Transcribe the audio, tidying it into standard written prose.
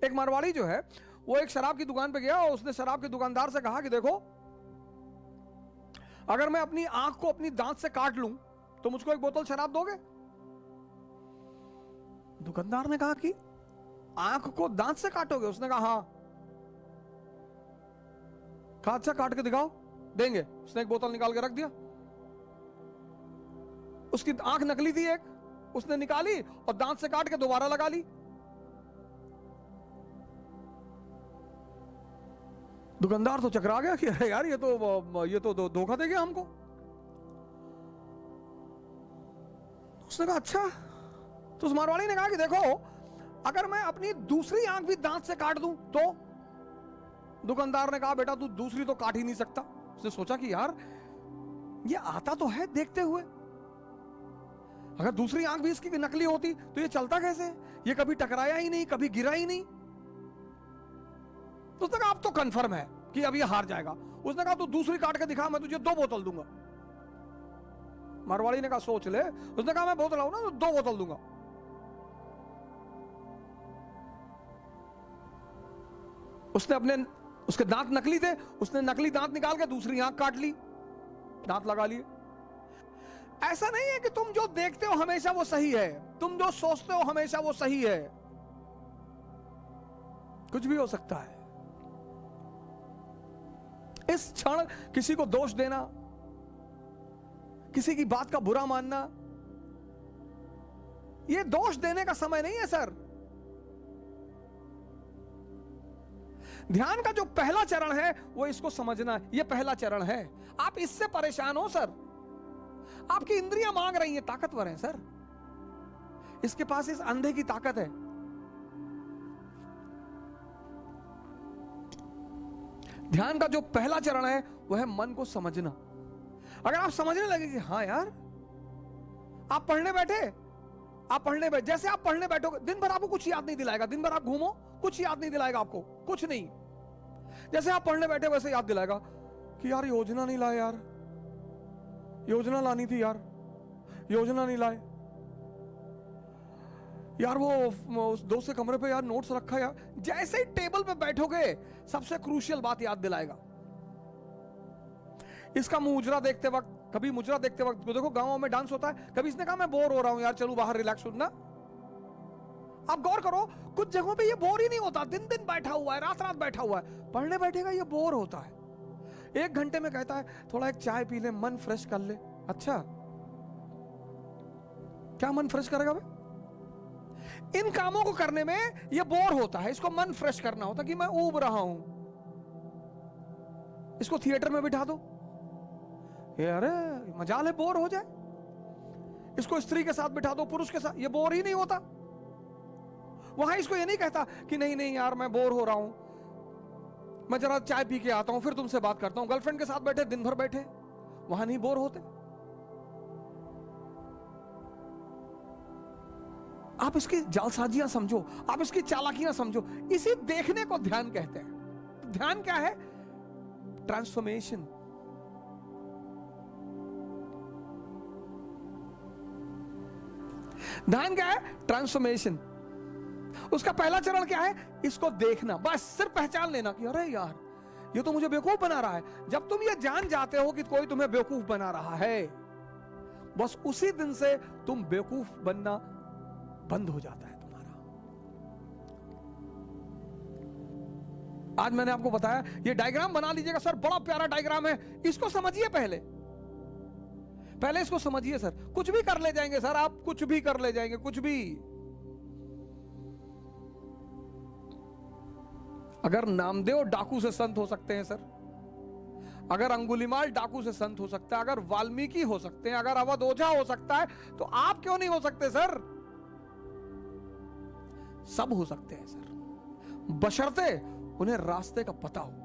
एक मारवाड़ी जो है वो एक शराब की दुकान पे गया और उसने शराब के दुकानदार से कहा कि देखो, अगर मैं अपनी आंख को अपनी दांत से काट लूं तो मुझको एक बोतल शराब दोगे? दुकानदार ने कहा कि आंख को दांत से काटोगे? उसने कहा हां। कहा अच्छा काट के दिखाओ, देंगे। उसने एक बोतल निकाल के रख दिया। उसकी आंख नकली थी एक, उसने निकाली और दांत से काट के दोबारा लगा ली। दुकानदार तो चकरा गया कि अरे यार ये तो धोखा दे गया हमको। उसने कहा अच्छा। तो उस मारवाड़ी ने कहा कि देखो, अगर मैं अपनी दूसरी आंख भी दांत से काट दूं तो? दुकानदार ने कहा बेटा तू दूसरी तो काट ही नहीं सकता। उसने सोचा कि यार ये आता तो है देखते हुए, अगर दूसरी आंख भी इसकी नकली होती तो ये चलता कैसे? ये कभी टकराया ही नहीं, कभी गिरा ही नहीं। तो उसने कहा अब तो कंफर्म है कि अब ये हार जाएगा। उसने कहा तू दूसरी काट के दिखा, मैं तुझे 2 बोतल दूंगा। मारवाड़ी ने कहा सोच ले। उसने कहा मैं बोतल आऊं ना तो 2 बोतल दूंगा। उसके दांत नकली थे, उसने नकली दांत निकाल के दूसरी आंख काट ली, दांत लगा लिए। ऐसा नहीं है कि तुम जो देखते हो हमेशा वो सही है, तुम जो सोचते हो हमेशा वो सही है। कुछ भी हो सकता है। इस क्षण किसी को दोष देना, किसी की बात का बुरा मानना, यह दोष देने का समय नहीं है सर। ध्यान का जो पहला चरण है वो इसको समझना, यह पहला चरण है। आप इससे परेशान हो सर, आपकी इंद्रियां मांग रही हैं, ताकतवर हैं सर, इसके पास इस अंधे की ताकत है। ध्यान का जो पहला चरण है वह है मन को समझना। अगर आप समझने लगे कि हाँ यार, आप पढ़ने बैठे, जैसे आप पढ़ने बैठोगे, दिन भर आपको कुछ याद नहीं दिलाएगा, दिन भर आप घूमो कुछ याद नहीं दिलाएगा आपको, कुछ नहीं। जैसे आप पढ़ने बैठे वैसे याद दिलाएगा कि यार योजना नहीं लाए, यार योजना लानी थी, यार योजना नहीं लाए, यार वो उस दोस्त के कमरे पे यार नोट्स रखा यार। जैसे ही टेबल पे बैठोगे सबसे क्रूशियल बात याद दिलाएगा। इसका मुजरा देखते वक्त, कभी मुजरा देखते वक्त देखो गांवों में डांस होता है, कभी इसने कहा मैं बोर हो रहा हूं यार, चलो बाहर रिलैक्स होना। आप गौर करो, कुछ जगहों पे ये बोर ही नहीं होता, दिन दिन बैठा हुआ है, रात रात बैठा हुआ है, पढ़ने बैठेगा ये बोर होता है। 1 घंटे में कहता है थोड़ा एक चाय पी ले, मन फ्रेश कर ले। अच्छा क्या मन फ्रेश करेगा भाई? इन कामों को करने में ये बोर होता है, इसको मन फ्रेश करना होता कि मैं ऊब रहा हूं। इसको थिएटर में बिठा दो, ये अरे मजाल है बोर हो जाए। इसको स्त्री के साथ बिठा दो, पुरुष के साथ, ये बोर ही नहीं होता। वहां इसको ये नहीं कहता कि नहीं नहीं यार मैं बोर हो रहा हूं, मैं जरा चाय पी के आता हूं फिर तुमसे बात करता हूं। गर्लफ्रेंड के साथ बैठे दिन भर बैठे, वहां नहीं बोर होते। आप इसकी जालसाजियां समझो, आप इसकी चालाकियां समझो, इसी देखने को ध्यान कहते हैं। तो ध्यान क्या है? ट्रांसफॉर्मेशन। ध्यान क्या है? ट्रांसफॉर्मेशन। उसका पहला चरण क्या है? इसको देखना, बस सिर्फ पहचान लेना कि अरे यार ये तो मुझे बेवकूफ बना रहा है। जब तुम ये जान जाते हो कि कोई तुम्हें बेवकूफ बना रहा है, बस उसी दिन से तुम बेवकूफ बनना बंद हो जाता है तुम्हारा। आज मैंने आपको बताया, ये डायग्राम बना लीजिएगा सर, बड़ा प्यारा डायग्राम है, इसको समझिए पहले इसको समझिए सर। कुछ भी कर ले जाएंगे सर, आप कुछ भी कर ले जाएंगे, कुछ भी। अगर नामदेव डाकू से संत हो सकते हैं सर, अगर अंगुलीमाल डाकू से संत हो सकता है, अगर वाल्मीकि हो सकते हैं, अगर अवध ओझा हो सकता है, तो आप क्यों नहीं हो सकते सर? सब हो सकते हैं सर, बशर्ते उन्हें रास्ते का पता हो।